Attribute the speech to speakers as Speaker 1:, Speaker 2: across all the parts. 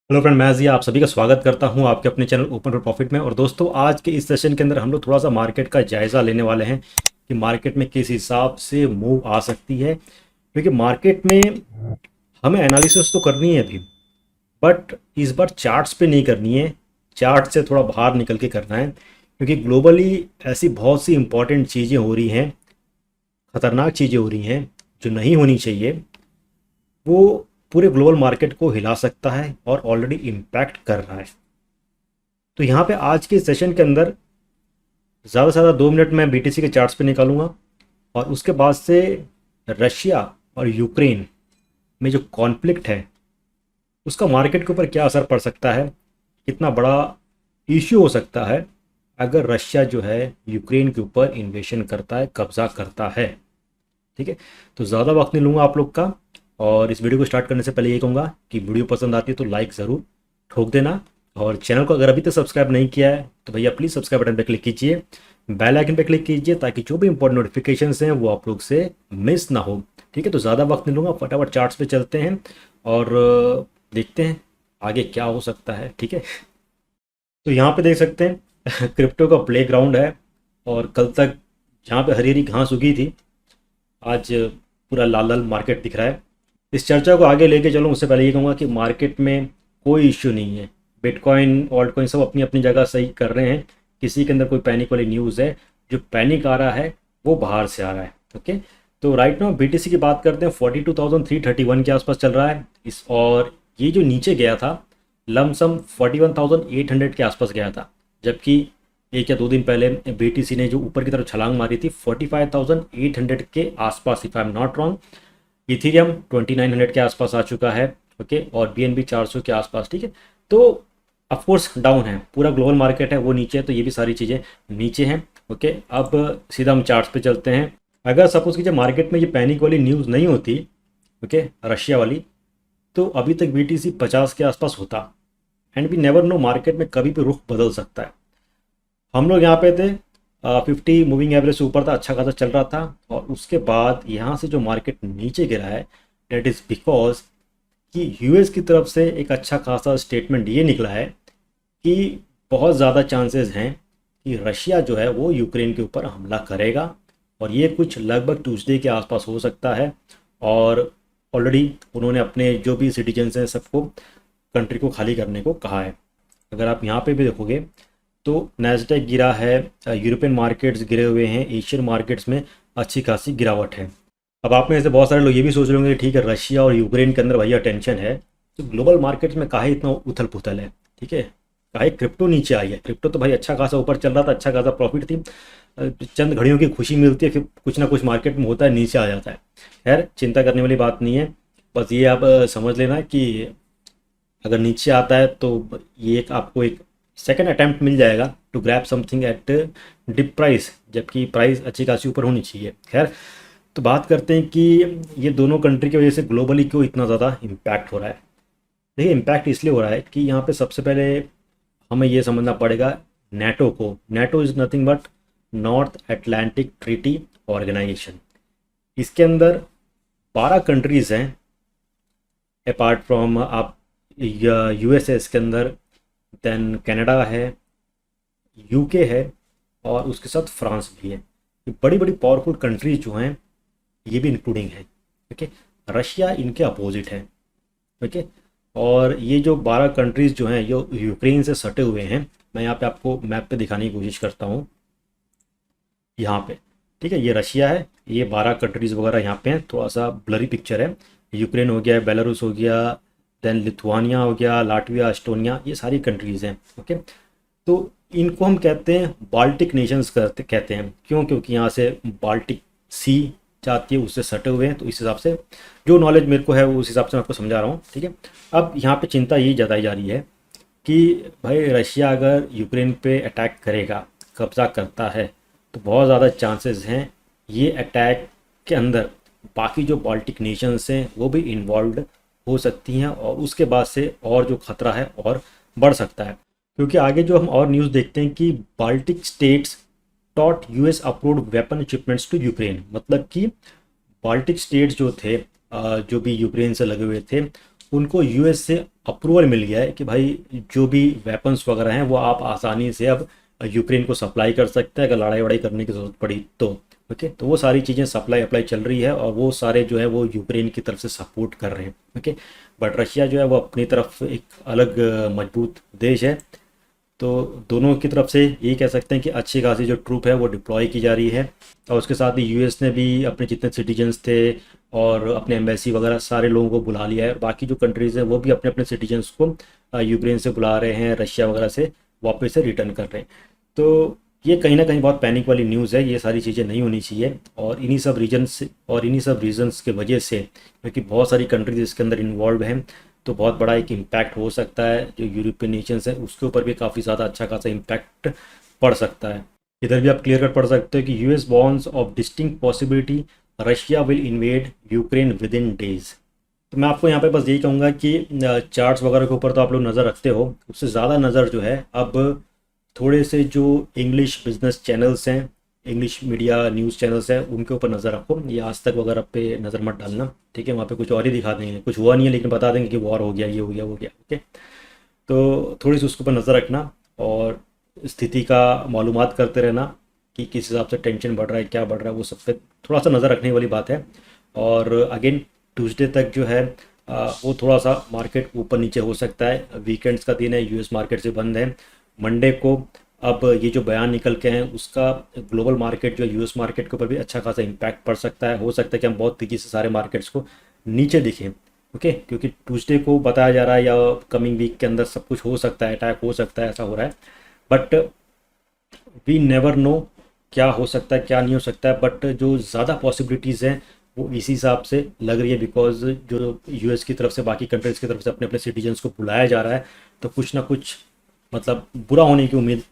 Speaker 1: Hello friend, मैं जिया आप सभी का स्वागत करता हूं आपके अपने चैनल ओपन फॉर प्रॉफिट में। और दोस्तों, आज के इस सेशन के अंदर हम लोग थोड़ा सा मार्केट का जायज़ा लेने वाले हैं कि मार्केट में किस हिसाब से मूव आ सकती है। क्योंकि मार्केट में हमें एनालिसिस तो करनी है अभी, बट इस बार चार्ट्स पे नहीं करनी है, चार्ट से थोड़ा बाहर निकल के करना है। क्योंकि ग्लोबली ऐसी बहुत सी इंपॉर्टेंट चीज़ें हो रही हैं, खतरनाक चीज़ें हो रही हैं जो नहीं होनी चाहिए। वो पूरे ग्लोबल मार्केट को हिला सकता है और ऑलरेडी इम्पैक्ट कर रहा है। तो यहाँ पे आज के सेशन के अंदर ज़्यादा से ज़्यादा 2 मिनट मैं बीटीसी के चार्ट्स पे निकालूंगा, और उसके बाद से रशिया और यूक्रेन में जो कॉन्फ्लिक्ट है उसका मार्केट के ऊपर क्या असर पड़ सकता है, कितना बड़ा इश्यू हो सकता है अगर रशिया जो है यूक्रेन के ऊपर इन्वेशन करता है, कब्जा करता है। ठीक है, तो ज़्यादा वक्त नहीं लूँगा आप लोग का। और इस वीडियो को स्टार्ट करने से पहले ये कहूँगा कि वीडियो पसंद आती है तो लाइक ज़रूर ठोक देना, और चैनल को अगर अभी तक सब्सक्राइब नहीं किया है तो भैया प्लीज़ सब्सक्राइब बटन पर क्लिक कीजिए, बेल आइकन पर क्लिक कीजिए, ताकि जो भी इंपॉर्टेंट नोटिफिकेशंस हैं वो आप लोग से मिस ना हो। ठीक है, तो ज़्यादा वक्त नहीं लूँगा, फटाफट चार्ट्स पे चलते हैं और देखते हैं आगे क्या हो सकता है। ठीक है, तो यहाँ पे देख सकते हैं क्रिप्टो का प्ले ग्राउंड है। और कल तक जहाँ पे हरी हरी घास उगी थी, आज पूरा लाल लाल मार्केट दिख रहा है। इस चर्चा को आगे लेके चलो, उससे पहले ये कहूँगा कि मार्केट में कोई इश्यू नहीं है। बिटकॉइन, ऑल्ट कॉइन सब अपनी अपनी जगह सही कर रहे हैं, किसी के अंदर कोई पैनिक वाली न्यूज़ है। जो पैनिक आ रहा है वो बाहर से आ रहा है। ओके, तो राइट नाउ बीटीसी की बात करते हैं, 42,331 के आसपास चल रहा है इस। और ये जो नीचे गया था लमसम 41,800 के आसपास गया था, जबकि 1 या 2 दिन पहले बीटीसी ने जो ऊपर की तरफ छलांग मारी थी 45,800 के आसपास, if I am not wrong. Ethereum 2900 के आसपास आ चुका है। ओके, और बीएनबी 400 के आसपास। ठीक है, तो ऑफकोर्स डाउन है, पूरा ग्लोबल मार्केट है वो नीचे है, तो ये भी सारी चीज़ें नीचे हैं। ओके, अब सीधा हम चार्ट्स पे चलते हैं। अगर सपोज कीजिए मार्केट में ये पैनिक वाली न्यूज़ नहीं होती, ओके, रशिया वाली, तो अभी तक बीटीसी 50 के आसपास होता। And we never know, market में कभी भी रुख बदल सकता है। हम लोग यहाँ पे थे 50 मूविंग एवरेज से ऊपर था, अच्छा खासा चल रहा था। और उसके बाद यहाँ से जो मार्केट नीचे गिरा है, डेट इज़ बिकॉज कि यूएस की तरफ से एक अच्छा खासा स्टेटमेंट ये निकला है कि बहुत ज़्यादा चांसेस हैं कि रशिया जो है वो यूक्रेन के ऊपर हमला करेगा। और ये कुछ लगभग ट्यूसडे के आसपास हो सकता है। और ऑलरेडी उन्होंने अपने जो भी सिटीजन्स हैं सबको कंट्री को खाली करने को कहा है। अगर आप यहाँ पे भी देखोगे तो नैस्डैक गिरा है, यूरोपियन मार्केट्स गिरे हुए हैं, एशियन मार्केट्स में अच्छी खासी गिरावट है। अब आप में से बहुत सारे लोग ये भी सोच रहे होंगे कि ठीक है, रशिया और यूक्रेन के अंदर भैया टेंशन है, तो ग्लोबल मार्केट्स में काहे इतना उथल पुथल है। ठीक है, काहे क्रिप्टो नीचे आई है। क्रिप्टो तो भाई अच्छा खासा ऊपर चल रहा था, अच्छा खासा प्रॉफिट थी, चंद घड़ियों की खुशी मिलती है, फिर कुछ ना कुछ मार्केट में होता है, नीचे आ जाता है। खैर, चिंता करने वाली बात नहीं है। बस ये आप समझ लेना कि अगर नीचे आता है तो ये एक आपको एक सेकंड अटैम्प्ट मिल जाएगा to grab something at dip price, जबकि प्राइस अच्छी खासी ऊपर होनी चाहिए। खैर, तो बात करते हैं कि ये दोनों कंट्री की वजह से ग्लोबली क्यों इतना ज़्यादा इम्पैक्ट हो रहा है। देखिए, इम्पैक्ट इसलिए हो रहा है कि यहाँ पे सबसे पहले हमें ये समझना पड़ेगा नेटो को। NATO is nothing but North Atlantic Treaty Organization. इसके अंदर 12 कंट्रीज़ हैं, अपार्ट फ्रॉम आप यूएसए इसके अंदर, देन कनाडा है, यूके है, और उसके साथ फ्रांस भी है। ये बड़ी बड़ी पावरफुल कंट्रीज जो हैं ये भी इंक्लूडिंग है। ओके, रशिया इनके अपोजिट है। ओके, और ये जो 12 कंट्रीज जो हैं ये यूक्रेन से सटे हुए हैं। मैं यहाँ पे आपको मैप पे दिखाने की कोशिश करता हूँ, यहाँ पे। ठीक है, ये रशिया है, ये 12 कंट्रीज़ वगैरह यहाँ पे हैं, थोड़ा सा ब्लरी पिक्चर है। यूक्रेन हो गया, बेलारूस हो गया, देन लिथुआनिया हो गया, लाटविया, एस्टोनिया, ये सारी कंट्रीज़ हैं। ओके, तो इनको हम कहते हैं बाल्टिक नेशंस कहते हैं। क्यों? क्योंकि यहाँ से बाल्टिक सी जाती है, उससे सटे हुए हैं। तो इस हिसाब से जो नॉलेज मेरे को है उस हिसाब से मैं आपको समझा रहा हूँ। ठीक है, अब यहाँ पे चिंता यही जताई जा रही है कि भाई रशिया अगर यूक्रेन पे अटैक करेगा, कब्ज़ा करता है, तो बहुत ज़्यादा चांसेस हैं ये अटैक के अंदर बाकी जो बाल्टिक नेशंस हैं वो भी इन्वॉल्व हो सकती हैं, और उसके बाद से और जो खतरा है और बढ़ सकता है। क्योंकि आगे जो हम और न्यूज़ देखते हैं कि Baltic states tout US approved weapon shipments to Ukraine. मतलब कि बाल्टिक स्टेट्स जो थे, जो भी यूक्रेन से लगे हुए थे, उनको यूएस से अप्रूवल मिल गया है कि भाई जो भी वेपन्स वगैरह हैं वो आप आसानी से अब यूक्रेन को सप्लाई कर सकते हैं अगर लड़ाई वड़ाई करने की ज़रूरत पड़ी तो। ओके, तो वो सारी चीज़ें सप्लाई अप्लाई चल रही है और वो सारे जो है वो यूक्रेन की तरफ से सपोर्ट कर रहे हैं। ओके, बट रशिया जो है वो अपनी तरफ एक अलग मजबूत देश है, तो दोनों की तरफ से यही कह सकते हैं कि अच्छी खासी जो ट्रूप है वो डिप्लॉय की जा रही है। और उसके साथ ही यूएस ने भी अपने जितने सिटीजन्स थे और अपने एम्बेसी वगैरह सारे लोगों को बुला लिया है, और बाकी जो कंट्रीज़ हैं वो भी अपने अपने सिटीजन्स को यूक्रेन से बुला रहे हैं, रशिया वगैरह से वापस से रिटर्न कर रहे हैं। तो ये कहीं ना कहीं बहुत पैनिक वाली न्यूज़ है, ये सारी चीज़ें नहीं होनी चाहिए। और इन्हीं सब रीजन्स के वजह से, क्योंकि बहुत सारी कंट्रीज इसके अंदर इन्वॉल्व हैं, तो बहुत बड़ा एक इम्पैक्ट हो सकता है। जो यूरोपियन नेशंस हैं उसके ऊपर भी काफ़ी ज़्यादा अच्छा खासा इम्पैक्ट पड़ सकता है। इधर भी आप क्लियर कट पढ़ सकते हो कि US warns of distinct possibility Russia will invade Ukraine with in days. तो मैं आपको यहाँ पे बस यही कहूँगा कि चार्ट्स वगैरह के ऊपर तो आप लोग नज़र रखते हो, उससे ज़्यादा नज़र जो है अब थोड़े से जो इंग्लिश बिजनेस चैनल्स हैं, इंग्लिश मीडिया न्यूज़ चैनल्स हैं, उनके ऊपर नज़र रखो। ये आज तक वगैरह पे नज़र मत डालना, ठीक है। वहाँ पे कुछ और ही दिखा देंगे, कुछ हुआ नहीं है लेकिन बता देंगे कि वॉर हो गया, ये हो गया, वो गया। ओके, तो थोड़ी सी उसके ऊपर नज़र रखना और स्थिति का मालूमात करते रहना कि किस हिसाब से टेंशन बढ़ रहा है, क्या बढ़ रहा है, वो सब पे थोड़ा सा नज़र रखने वाली बात है। और अगेन ट्यूसडे तक जो है वो थोड़ा सा मार्केट ऊपर नीचे हो सकता है। वीकेंड्स का दिन है, यूएस मार्केट से बंद है मंडे को। अब ये जो बयान निकल के हैं उसका ग्लोबल मार्केट जो यूएस मार्केट के ऊपर भी अच्छा खासा इम्पैक्ट पड़ सकता है। हो सकता है कि हम बहुत तेज़ी से सारे मार्केट्स को नीचे दिखें। ओके, क्योंकि ट्यूसडे को बताया जा रहा है या कमिंग वीक के अंदर सब कुछ हो सकता है, अटैक हो सकता है, ऐसा हो रहा है। बट वी नेवर नो क्या हो सकता है क्या नहीं हो सकता है। बट जो ज़्यादा पॉसिबिलिटीज़ हैं वो इसी हिसाब से लग रही है, बिकॉज जो यूएस की तरफ से बाकी कंट्रीज़ की तरफ से अपने अपने सिटीजन्स को बुलाया जा रहा है, तो कुछ ना कुछ मतलब बुरा होने की उम्मीद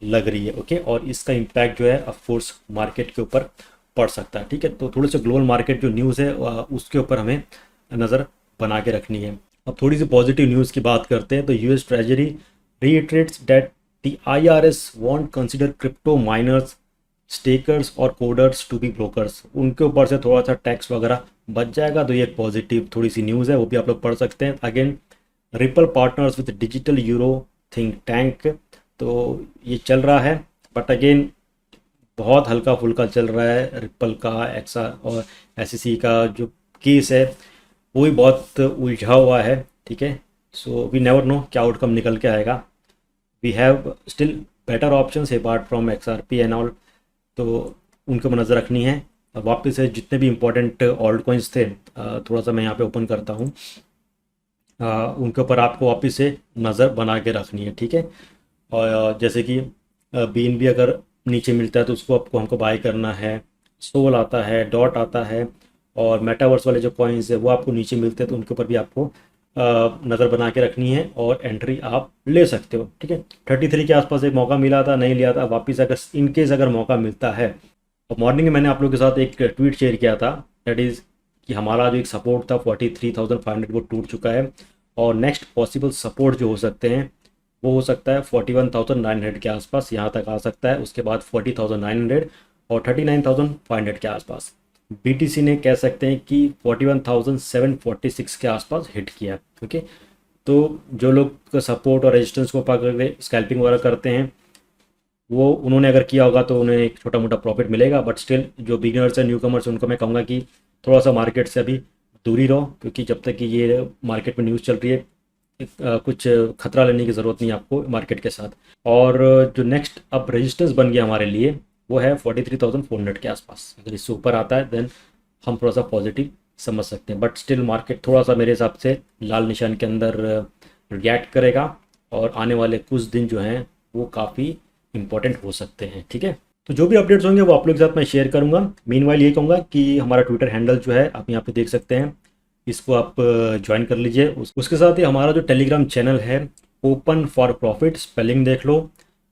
Speaker 1: लग रही है। ओके, और इसका इम्पैक्ट जो है ऑफकोर्स मार्केट के ऊपर पड़ सकता है। ठीक है, तो थोड़े से ग्लोबल मार्केट जो न्यूज़ है उसके ऊपर हमें नज़र बना के रखनी है। अब थोड़ी सी पॉजिटिव न्यूज़ की बात करते हैं। तो US treasury reiterates that the IRS won't consider crypto miners, stakers और कोडर्स टू बी ब्रोकर्स। उनके ऊपर से थोड़ा सा टैक्स वगैरह बच जाएगा, तो ये एक पॉजिटिव थोड़ी सी न्यूज़ है, वो भी आप लोग पढ़ सकते हैं। Again ripple partners with digital euro think tank, तो ये चल रहा है, बट अगेन बहुत हल्का फुल्का चल रहा है। रिपल का एक्सा और एसईसी का जो केस है वो भी बहुत उलझा हुआ है। ठीक है, सो वी नेवर नो क्या आउटकम निकल के आएगा। We have still better options apart from XRP and all, तो उनके ऊपर नज़र रखनी है। अब वापस से जितने भी इम्पोर्टेंट ऑल्ट कॉइन्स थे, थोड़ा सा मैं यहाँ पे ओपन करता हूँ, उनके ऊपर आपको वापस से नज़र बना के रखनी है। ठीक है, और जैसे कि बीएनबी अगर नीचे मिलता है तो उसको हमको बाय करना है। सोल आता है, डॉट आता है, और मेटावर्स वाले जो कॉइन्स है वो आपको नीचे मिलते हैं, तो उनके ऊपर भी आपको नज़र बना के रखनी है और एंट्री आप ले सकते हो। ठीक है, 33 के आसपास एक मौका मिला था, नहीं लिया था, वापस अगर इनकेस अगर मौका मिलता है। और मॉर्निंग में मैंने आप लोगों के साथ एक ट्वीट शेयर किया था, दैट इज़ कि हमारा जो एक सपोर्ट था 43,500 वो टूट चुका है, और नेक्स्ट पॉसिबल सपोर्ट जो हो सकते हैं वो हो सकता है 41,900 के आसपास, यहाँ तक आ सकता है। उसके बाद 40,900 और 39,500 के आसपास। बीटीसी ने कह सकते हैं कि 41,746 के आसपास हिट किया। ओके, तो जो लोग सपोर्ट और रेजिस्टेंस को पकड़ के स्कैल्पिंग वगैरह करते हैं वो उन्होंने अगर किया होगा तो उन्हें एक छोटा मोटा प्रॉफिट मिलेगा। बट स्टिल जो बिगिनर्स हैं, न्यू कमर्स, उनको मैं कहूँगा कि थोड़ा सा मार्केट से अभी दूरी रहो, क्योंकि जब तक कि ये मार्केट में न्यूज़ चल रही है कुछ खतरा लेने की ज़रूरत नहीं है आपको मार्केट के साथ। और जो नेक्स्ट अब रेजिस्टेंस बन गया हमारे लिए वो है 43,400 के आसपास। अगर इससे ऊपर आता है देन हम थोड़ा सा पॉजिटिव समझ सकते हैं। बट स्टिल मार्केट थोड़ा सा मेरे हिसाब से लाल निशान के अंदर रिएक्ट करेगा, और आने वाले कुछ दिन जो हैं वो काफ़ी इंपॉर्टेंट हो सकते हैं। ठीक है, तो जो भी अपडेट्स होंगे वो आप लोगों के साथ मैं शेयर करूंगा। मीनवाइल ये कहूँगा कि हमारा ट्विटर हैंडल जो है आप यहाँ पे देख सकते हैं, इसको आप ज्वाइन कर लीजिए। उसके साथ ही हमारा जो टेलीग्राम चैनल है ओपन फॉर प्रॉफिट, स्पेलिंग देख लो।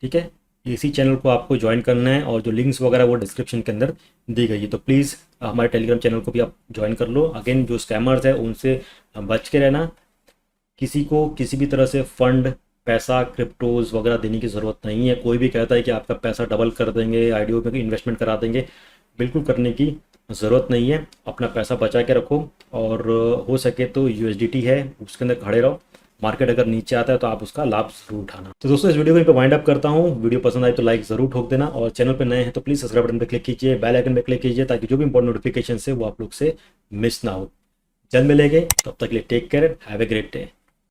Speaker 1: ठीक है, इसी चैनल को आपको ज्वाइन करना है, और जो लिंक्स वगैरह वो डिस्क्रिप्शन के अंदर दी गई है, तो प्लीज़ हमारे टेलीग्राम चैनल को भी आप ज्वाइन कर लो। अगेन जो स्कैमर्स है उनसे बच के रहना, किसी को किसी भी तरह से फंड, पैसा, क्रिप्टोज वगैरह देने की ज़रूरत नहीं है। कोई भी कहता है कि आपका पैसा डबल कर देंगे, आईडीओ में इन्वेस्टमेंट करा देंगे, बिल्कुल करने की ज़रूरत नहीं है। अपना पैसा बचा के रखो और हो सके तो यूएसडीटी है उसके अंदर खड़े रहो। मार्केट अगर नीचे आता है तो आप उसका लाभ जरूर उठाना। तो दोस्तों इस वीडियो को यहीं पे वाइंड अप करता हूँ। वीडियो पसंद आए तो लाइक ज़रूर ठोक देना और चैनल पर नए हैं तो प्लीज़ सब्सक्राइब बटन पर क्लिक कीजिए, बेल आइकन पर क्लिक कीजिए ताकि जो भी इंपॉर्टेंट नोटिफिकेशन है वो आप लोग से मिस ना हो। जल्द मिलेंगे, तब तक के लिए take care, have a great day.